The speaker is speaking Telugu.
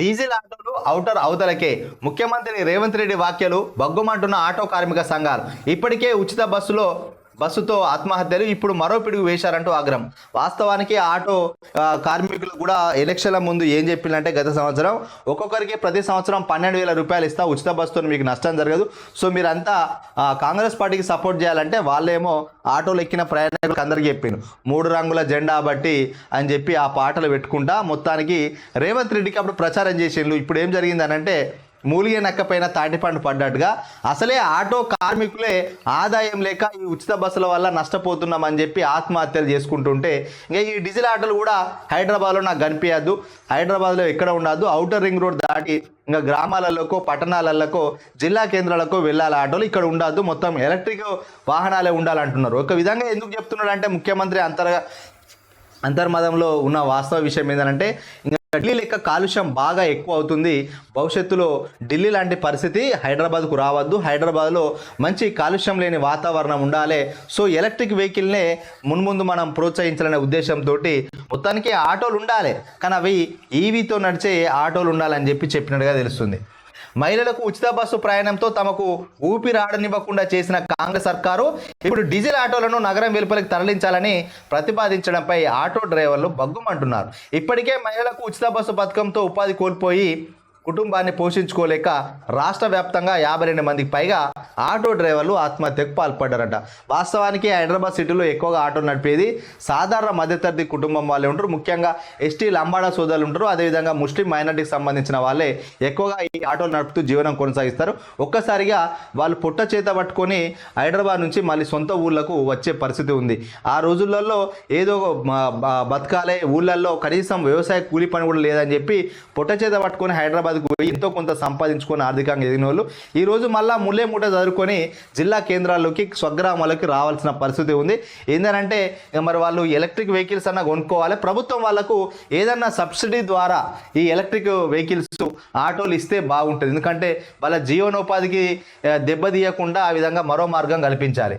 డీజిల్ ఆటోలు ఔటర్ అవతలకే ముఖ్యమంత్రి రేవంత్ రెడ్డి వ్యాఖ్యలు బగ్గుమంటున్న ఆటో కార్మిక సంఘాలు. ఇప్పటికే ఉచిత బస్సుతో ఆత్మహత్యలు, ఇప్పుడు మరో పిడుగు వేశారంటూ ఆగ్రహం. వాస్తవానికి ఆటో కార్మికులు కూడా ఎలక్షన్ల ముందు ఏం చెప్పిందంటే, గత సంవత్సరం ఒక్కొక్కరికి ప్రతి సంవత్సరం 12,000 రూపాయలు ఇస్తా, ఉచిత బస్సుతో మీకు నష్టం జరగదు, సో మీరంతా కాంగ్రెస్ పార్టీకి సపోర్ట్ చేయాలంటే వాళ్ళేమో ఆటోలు ఎక్కిన ప్రయాణికులకు అందరికీ చెప్పిండు 3 రంగుల జెండా బట్టి అని చెప్పి ఆ పాటలు పెట్టుకుంటా మొత్తానికి రేవంత్ రెడ్డికి అప్పుడు ప్రచారం చేసిండు. ఇప్పుడు ఏం జరిగిందనంటే, మూలిగే నక్కపైన తాటిపండు పడ్డట్టుగా అసలే ఆటో కార్మికులే ఆదాయం లేక ఈ ఉచిత బస్సుల వల్ల నష్టపోతున్నామని చెప్పి ఆత్మహత్యలు చేసుకుంటుంటే, ఇంకా ఈ డీజిల్ ఆటోలు కూడా హైదరాబాద్లో నాకు కనిపించద్దు, హైదరాబాద్లో ఎక్కడ ఉండద్దు, ఔటర్ రింగ్ రోడ్ దాటి ఇంకా గ్రామాలలోకో పట్టణాలకో జిల్లా కేంద్రాలకు వెళ్ళాలి ఆటోలు, ఇక్కడ ఉండద్దు, మొత్తం ఎలక్ట్రిక్ వాహనాలే ఉండాలంటున్నారు. ఒక విధంగా ఎందుకు చెప్తున్నాడు అంటే, ముఖ్యమంత్రి అంతర్మదంలో ఉన్న వాస్తవ విషయం ఏంటంటే, ఇంకా ఢిల్లీ లెక్క కాలుష్యం బాగా ఎక్కువ అవుతుంది, భవిష్యత్తులో ఢిల్లీ లాంటి పరిస్థితి హైదరాబాద్కు రావద్దు, హైదరాబాద్లో మంచి కాలుష్యం లేని వాతావరణం ఉండాలి, సో ఎలక్ట్రిక్ వెహికల్నే మున్ముందు మనం ప్రోత్సహించాలనే ఉద్దేశంతో మొత్తానికి ఆటోలు ఉండాలి, కానీ అవి ఈవీతో నడిచే ఆటోలు ఉండాలని చెప్పినట్టుగా తెలుస్తుంది. మహిళలకు ఉచిత బస్సు ప్రయాణంతో తమకు ఊపిరాడనివ్వకుండా చేసిన కాంగ్రెస్ సర్కారు ఇప్పుడు డీజిల్ ఆటోలను నగరం వెలుపలికి తరలించాలని ప్రతిపాదించడంపై ఆటో డ్రైవర్లు బగ్గుమంటున్నారు. ఇప్పటికే మహిళలకు ఉచిత బస్సు పథకంతో ఉపాధి కోల్పోయి కుటుంబాన్ని పోషించుకోలేక రాష్ట్ర వ్యాప్తంగా 52 మందికి పైగా ఆటో డ్రైవర్లు ఆత్మహత్యకు పాల్పడ్డారట. వాస్తవానికి హైదరాబాద్ సిటీలో ఎక్కువగా ఆటో నడిపేది సాధారణ మధ్యతరగతి కుటుంబం వాళ్ళే ఉంటారు, ముఖ్యంగా ఎస్టీ లంబాడా సోదరులు ఉంటారు, అదేవిధంగా ముస్లిం మైనార్టీకి సంబంధించిన వాళ్ళే ఎక్కువగా ఈ ఆటోలు నడుపుతూ జీవనం కొనసాగిస్తారు. ఒక్కసారిగా వాళ్ళు పొట్ట చేత పట్టుకొని హైదరాబాద్ నుంచి మళ్ళీ సొంత ఊళ్ళకు వచ్చే పరిస్థితి ఉంది. ఆ రోజులలో ఏదో బతకాలే, ఊళ్ళల్లో కనీసం వ్యవసాయ కూలి పని కూడా లేదని చెప్పి పొట్ట చేత పట్టుకొని హైదరాబాద్ పోయి ఎంతో కొంత సంపాదించుకొని ఆర్థికంగా ఎదిగిన వాళ్ళు ఈరోజు మళ్ళీ ముల్లే మూట చదువుకొని జిల్లా కేంద్రాల్లోకి స్వగ్రామాలకి రావాల్సిన పరిస్థితి ఉంది. ఏంటంటే మరి వాళ్ళు ఎలక్ట్రిక్ వెహికల్స్ అన్న కొనుక్కోవాలి, ప్రభుత్వం వాళ్ళకు ఏదన్నా సబ్సిడీ ద్వారా ఈ ఎలక్ట్రిక్ వెహికల్స్ ఆటోలు ఇస్తే బాగుంటుంది, ఎందుకంటే వాళ్ళ జీవనోపాధికి దెబ్బతీయకుండా ఆ విధంగా మరో మార్గం కల్పించాలి.